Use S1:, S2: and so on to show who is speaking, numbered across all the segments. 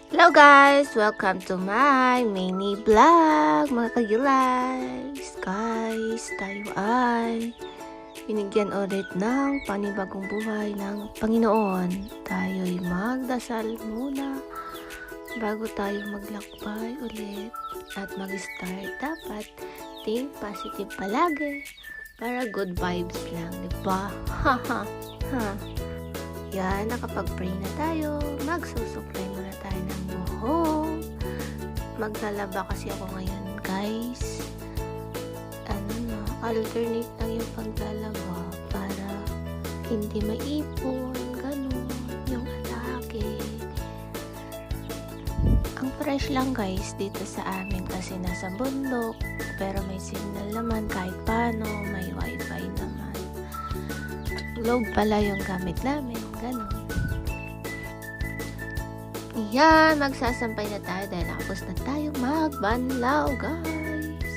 S1: Hello guys! Welcome to my mini vlog, mga kagilays. Guys, tayo ay binigyan ulit ng panibagong buhay ng Panginoon. Tayo'y magdasal muna bago tayo maglakbay ulit at mag-start. Dapat think positive palagi para good vibes lang, diba? Haha. Yan, nakapag-pray na tayo. Magsusuklay muna tayo ng buhok. Maglalaba kasi ako ngayon, guys. Alternate lang yung paglalaba para hindi maipon, ganun, yung atake. Ang fresh lang, guys, dito sa amin kasi nasa bundok. Pero may signal naman kahit paano, may wifi naman. Globe pala yung gamit namin, ganun. Yan, magsasampay na tayo dahil nakapos na tayo magbanlaw, guys.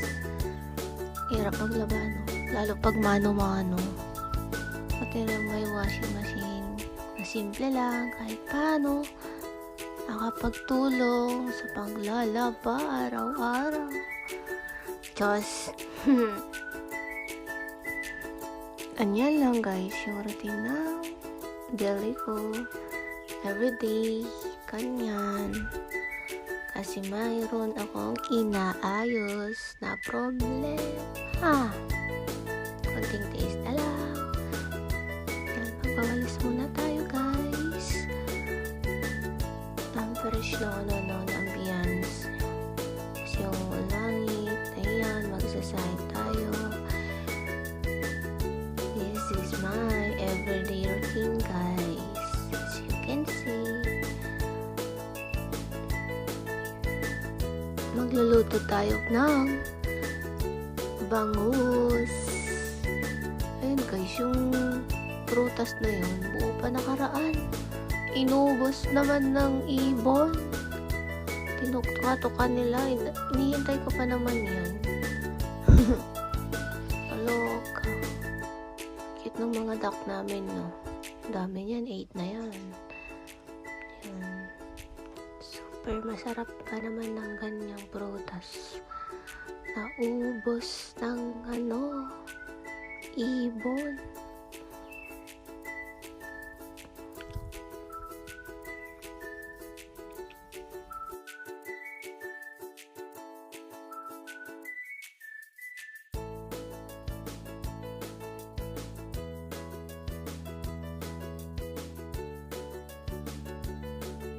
S1: Hirap maglaba, no? Lalo pag mano-mano. Pati na may washing machine na simple lang, kahit paano nakapagtulong sa paglalaba araw-araw. Diyos. Anyan lang, guys, yung routine ng daily ko. Everyday, kanyan. Kasi mayroon akong inaayos na problem. Konting taste na lang. Magpawalis muna tayo, guys. Ang fresh na ng ambience. Kasi yung langit, ayan, magsaside tayo. This is my everyday routine, guys. As you can see. Magluluto tayo ng bangus. Ayun, guys, yung prutas na yun, buo pa nakaraan. Inubos naman ng ibon. Tinuktuka-tuka nila. Inihintay ko pa naman yan. Aloka. Cute ng mga duck namin, no? Dami yan, 8 na yan. Yan. Super masarap pa naman ng ganyang prutas. Naubos ng ibon.